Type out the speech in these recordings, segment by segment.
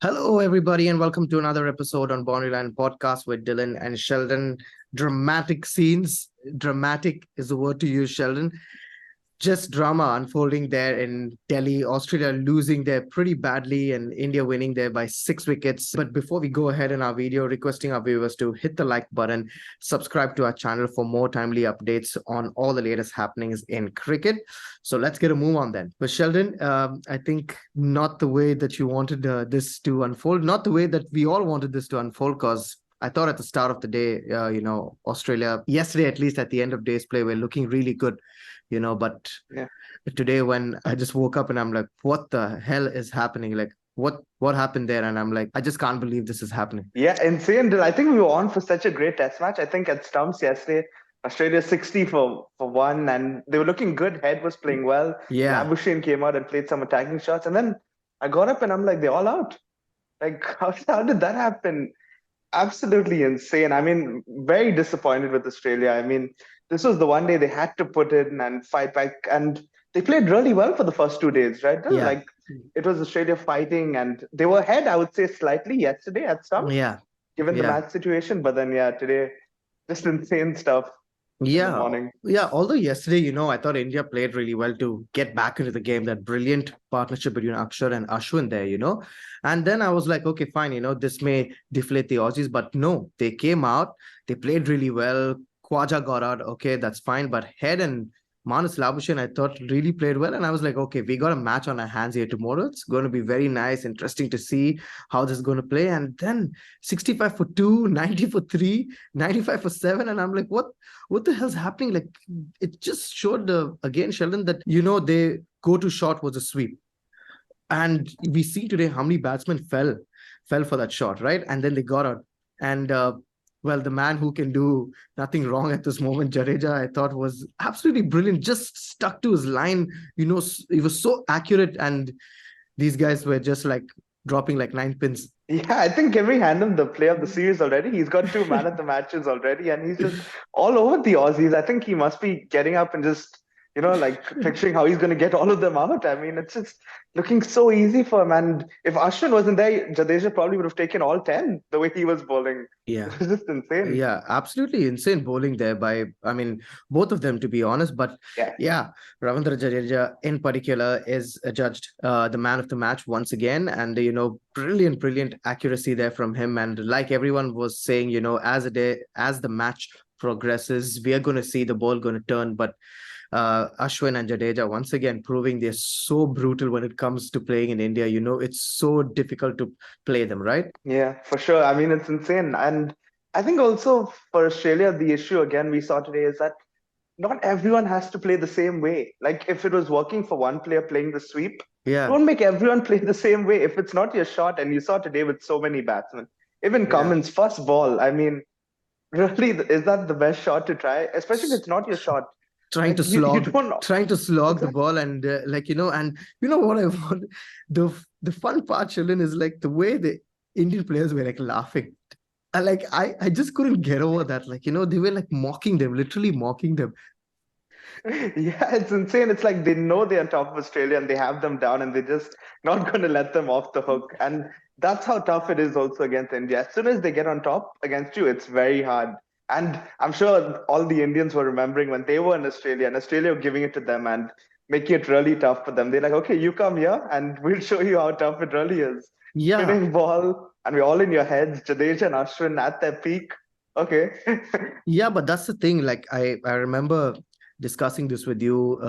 Hello, everybody, and welcome to another episode on Boundary Podcast with Dillon and Sheldon. Dramatic scenes. Dramatic is the word to use, Sheldon. Just drama unfolding there in Delhi, Australia losing there pretty badly, and India winning there by 6 wickets. But before we go ahead in our video, requesting our viewers to hit the like button, subscribe to our channel for more timely updates on all the latest happenings in cricket. So let's get a move on then. But Sheldon, I think not the way that you wanted this to unfold, not the way that we all wanted this to unfold, because I thought at the start of the day, Australia, yesterday, at least at the end of day's play, we're looking really good, but Yeah, today when I just woke up and I'm like, what the hell is happening? Like, what happened there? And I'm like, I just can't believe this is happening. yeah, insane. I think we were on for such a great test match. I think at stumps yesterday, Australia 60 for one, and they were looking good. Head was playing well. Yeah. Labuschagne came out and played some attacking shots, and then I got up and I'm like, they're all out. Like, how did that happen? Absolutely insane. I mean, very disappointed with Australia. I mean, this was the one day they had to put in and fight back, and they played really well for the first 2 days, right? Yeah. Like, it was Australia fighting, and they were ahead, I would say, slightly yesterday at stumps, Yeah. given the Yeah. match situation. But then, yeah, today, just insane stuff in the Yeah, morning. yeah. Although yesterday, I thought India played really well to get back into the game. That brilliant partnership between Akshar and Ashwin there. And then I was like, okay, fine, this may deflate the Aussies, but no, they came out, they played really well. Khwaja got out, okay, that's fine. But Head and Manus Labuschagne, I thought really played well. And I was like, okay, we got a match on our hands here tomorrow. It's going to be very nice, interesting to see how this is going to play. And then 65 for 2, 90 for 3, 95 for 7. And I'm like, what the hell's happening? Like, it just showed again, Sheldon, that they go to shot was a sweep, and we see today how many batsmen fell for that shot, right? And then they got out, and well, the man who can do nothing wrong at this moment, Jadeja, I thought was absolutely brilliant. Just stuck to his line. He was so accurate, and these guys were just like dropping like 9 pins. Yeah, I think can we hand him the play of the series already? He's got two man of the matches already, and he's just all over the Aussies. I think he must be getting up and just, like picturing how he's going to get all of them out. I mean, it's just looking so easy for him. And if Ashwin wasn't there, Jadeja probably would have taken all 10 the way he was bowling. Yeah. It was just insane. Yeah, absolutely insane bowling there by, I mean, both of them, to be honest. But Yeah. yeah, Ravindra Jadeja in particular is judged the man of the match once again. And, brilliant accuracy there from him. And like everyone was saying, as the match progresses, we are going to see the ball going to turn. But Ashwin and Jadeja once again proving they're so brutal when it comes to playing in India. It's so difficult to play them, right? Yeah, for sure. I mean, it's insane. And I think also for Australia, the issue again we saw today is that not everyone has to play the same way. Like if it was working for one player playing the sweep, Yeah, don't make everyone play the same way. If it's not your shot, and you saw today with so many batsmen, even yeah. Cummins, first ball, I mean, really, is that the best shot to try? Especially if it's not your shot. trying Like to you slog don't trying to slog the exactly. ball, and and you know what I want, the fun part, Sheldon, is like the way the Indian players were like laughing. I just couldn't get over that, like they were like mocking them, literally mocking them. Yeah, it's insane. It's like they know they're on top of Australia and they have them down and they're just not going to let them off the hook. And that's how tough it is also against India. As soon as they get on top against you, it's very hard. And I'm sure all the Indians were remembering when they were in Australia and Australia were giving it to them and making it really tough for them. They're like, okay, you come here and we'll show you how tough it really is. Yeah. Spinning ball, and we're all in your heads. Jadeja and Ashwin at their peak. Okay. Yeah, but that's the thing. Like I remember discussing this with you,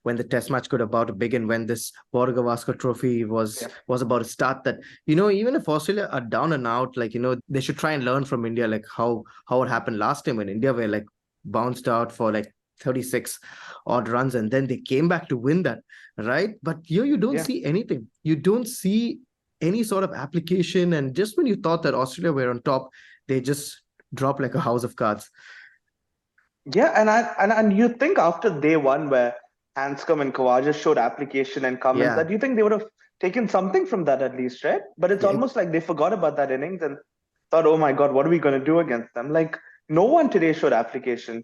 when the test match could about to begin, when this Borgavaskar trophy was Yeah. was about to start, that, even if Australia are down and out, like, they should try and learn from India, like how it happened last time when India were like bounced out for like 36 odd runs, and then they came back to win that, right? But here you don't Yeah. see anything. You don't see any sort of application. And just when you thought that Australia were on top, they just drop like a house of cards. Yeah, and you think after day one where Hanscom and Kawaja showed application and comments Yeah, that you think they would have taken something from that at least, right? But it's yeah, almost like they forgot about that innings and thought, oh my God, what are we going to do against them? Like no one today showed application.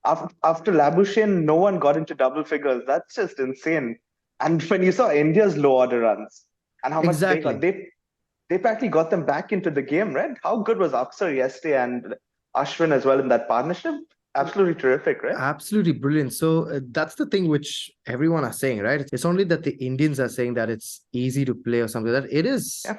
After Labuschagne, no one got into double figures. That's just insane. And when you saw India's low order runs and how much they got, exactly. they practically got them back into the game, right? How good was Akshar yesterday and Ashwin as well in that partnership? Absolutely terrific, right? Absolutely brilliant. So that's the thing which everyone are saying, right? It's only that the Indians are saying that it's easy to play or something like that. Yeah.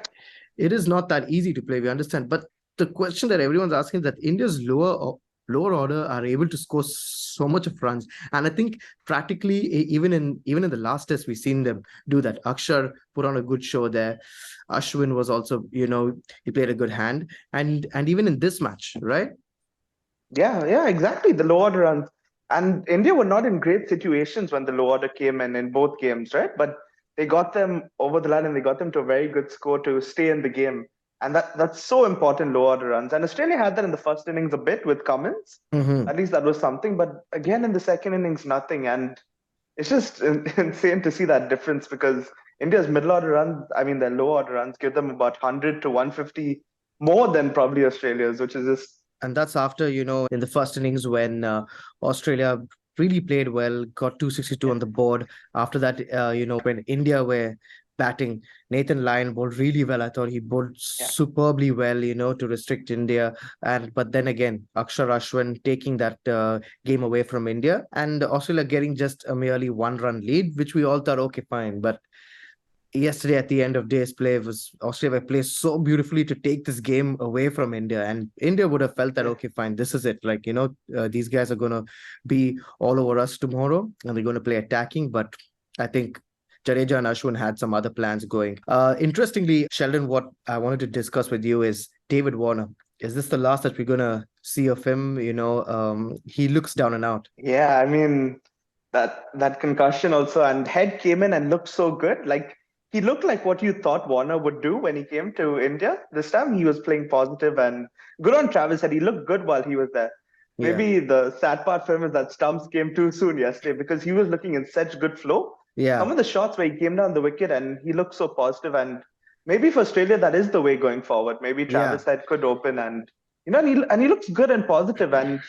It is not that easy to play. We understand, but the question that everyone's asking is that India's lower order are able to score so much of runs, and I think practically even in the last test we've seen them do that. Akshar put on a good show there. Ashwin was also, he played a good hand, and even in this match, right? Yeah, exactly. The low order runs. And India were not in great situations when the low order came in both games, right? But they got them over the line and they got them to a very good score to stay in the game. And that's so important, low order runs. And Australia had that in the first innings a bit with Cummins. Mm-hmm. At least that was something. But again, in the second innings, nothing. And it's just insane to see that difference because India's middle order runs, I mean, their low order runs give them about 100 to 150 more than probably Australia's, which is just, And that's after, in the first innings when Australia really played well, got 262 yeah, on the board. After that, when India were batting, Nathan Lyon bowled really well. I thought he bowled yeah. superbly well, to restrict India. But then again, Akshar Ashwin taking that game away from India and Australia getting just a merely 1 run lead, which we all thought, okay, fine. But yesterday at the end of day's play was Australia played so beautifully to take this game away from India, and India would have felt that, Yeah. okay, fine, this is it. Like, these guys are going to be all over us tomorrow and they're going to play attacking. But I think Jadeja and Ashwin had some other plans going. Interestingly, Sheldon, what I wanted to discuss with you is David Warner. Is this the last that we're going to see of him? He looks down and out. Yeah, I mean that concussion also, and Head came in and looked so good. Like he looked like what you thought Warner would do when he came to India. This time he was playing positive and good on Travis Head. He looked good while he was there. Yeah. Maybe the sad part for him is that Stumps came too soon yesterday because he was looking in such good flow. Some Yeah. of the shots where he came down the wicket and he looked so positive, and maybe for Australia that is the way going forward. Maybe Yeah. Travis Head could open and and he looks good and positive, and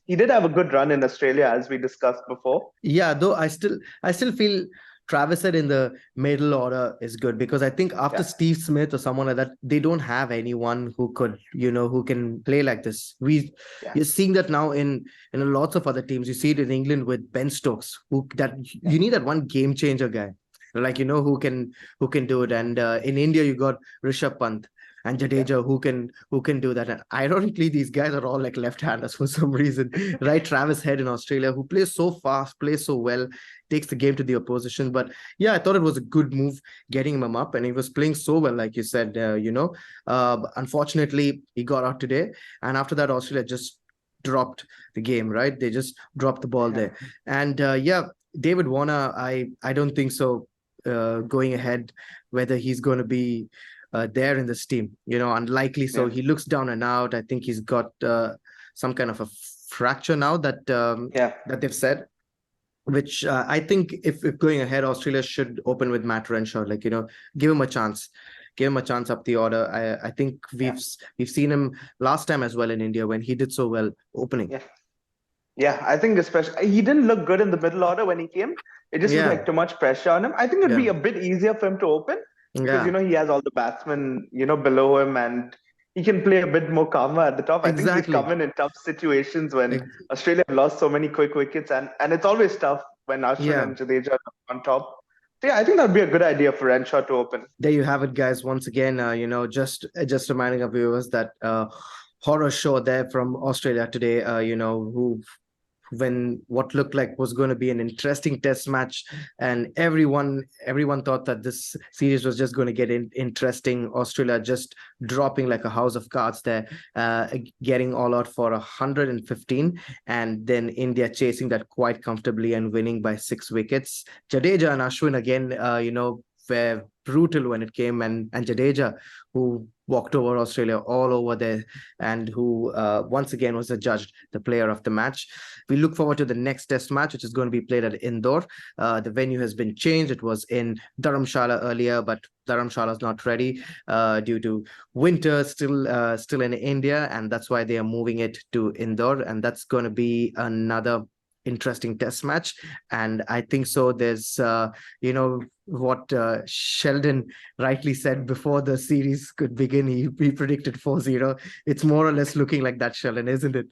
he did have a good run in Australia as we discussed before. Yeah, though I still feel Travis said in the middle order is good because I think after Yeah, Steve Smith or someone like that, they don't have anyone who could, who can play like this. yeah, You're seeing that now in lots of other teams. You see it in England with Ben Stokes, who that yeah, you need that one game changer guy, like who can do it. And in India, you got Rishabh Pant and yeah, Jadeja who can do that. And ironically, these guys are all like left-handers for some reason, right? Travis Head in Australia, who plays so fast, plays so well, takes the game to the opposition. But yeah, I thought it was a good move getting him up, and he was playing so well, like you said. Unfortunately, he got out today, and after that, Australia just dropped the game. Right? They just dropped the ball yeah, there, and yeah, David Warner, I don't think so. Going ahead, whether he's going to be there in this team. Unlikely. So yeah. he looks down and out. I think he's got some kind of a fracture now Yeah. that they've said. Which I think if going ahead, Australia should open with Matt Renshaw. Like, give him a chance. Give him a chance up the order. I think Yeah, we've seen him last time as well in India when he did so well opening. yeah, yeah. I think especially he didn't look good in the middle order when he came. It just looked Yeah, like too much pressure on him. I think it'd yeah, be a bit easier for him to open because yeah. he has all the batsmen below him, and he can play a bit more calmer at the top. I think he's come Exactly. in tough situations when Ex- Australia have lost so many quick wickets, and it's always tough when Ashwin Yeah. and Jadeja are on top. So yeah, I think that'd be a good idea for Renshaw to open. There you have it, guys. Once again, just reminding our viewers that horror show there from Australia today. Who when what looked like was going to be an interesting test match, and everyone thought that this series was just going to get interesting. Australia just dropping like a house of cards there, getting all out for 115, and then India chasing that quite comfortably and winning by 6 wickets. Jadeja and Ashwin again, were brutal when it came, and Jadeja, who walked over Australia all over there, and who once again was adjudged the player of the match. We look forward to the next test match, which is going to be played at Indore. The venue has been changed. It was in Dharamshala earlier, but Dharamshala is not ready due to winter still in India, and that's why they are moving it to Indore, and that's going to be another interesting test match. And I think so there's what Sheldon rightly said before the series could begin. He predicted 4-0. It's more or less looking like that, Sheldon, isn't it?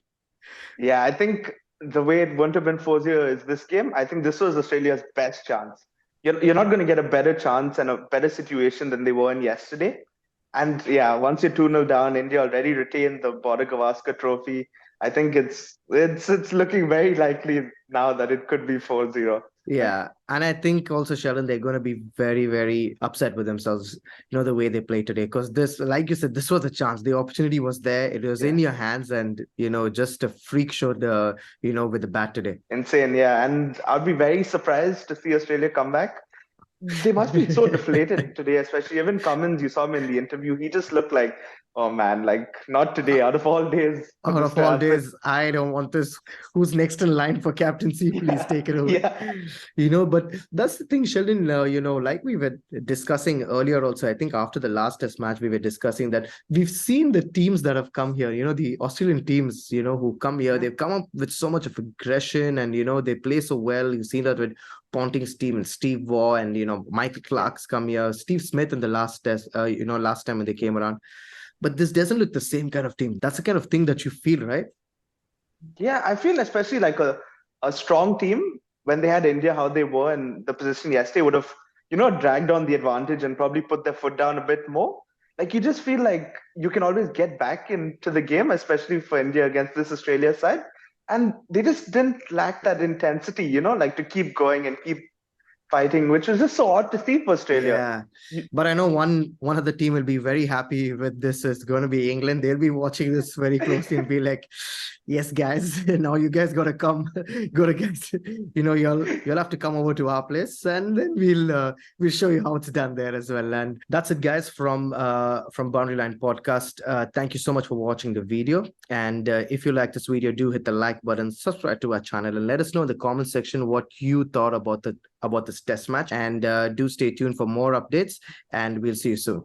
Yeah, I think the way it wouldn't have been 4-0 is this game. I think this was Australia's best chance. You're not going to get a better chance and a better situation than they were in yesterday. And yeah, once you're 2-0 down, India already retained the Border Gavaskar trophy. I think it's looking very likely now that it could be 4-0. Yeah, and I think also Sheldon, they're going to be very, very upset with themselves, the way they played today. Because this, like you said, this was a chance. The opportunity was there. It was in Yeah. your hands, and just a freak show with the bat today. Insane, yeah. And I'd be very surprised to see Australia come back. They must be so deflated today, especially even Cummins. You saw him in the interview. He just looked like, oh man, like not today. Out of all days for Out this of to all happen. days, I don't want this. Who's next in line for captaincy? Please Yeah, take it away. yeah, But that's the thing, Sheldon. Like we were discussing earlier, also, I think after the last test match, we were discussing that we've seen the teams that have come here, the Australian teams, who come here, yeah, they've come up with so much of aggression and, they play so well. You've seen that with Ponting's team and Steve Waugh and, Michael yeah. Clark's come here, Steve Smith in the last test, last time when they came around. But this doesn't look the same kind of team. That's the kind of thing that you feel, right? Yeah, I feel especially like a strong team when they had India, how they were in the position yesterday would have, dragged on the advantage and probably put their foot down a bit more. Like you just feel like you can always get back into the game, especially for India against this Australia side. And they just didn't lack that intensity, like to keep going and keep fighting, which was just so odd to see for Australia. Yeah, You- but I know one of the team will be very happy with this. Is going to be England. They'll be watching this very closely and be like, "Yes, guys, now you guys got to come, go to guys. You'll have to come over to our place, and then we'll show you how it's done there as well." And that's it, guys, from Boundary Line Podcast. Thank you so much for watching the video. And if you like this video, do hit the like button, subscribe to our channel, and let us know in the comment section what you thought about this test match. And do stay tuned for more updates, and we'll see you soon.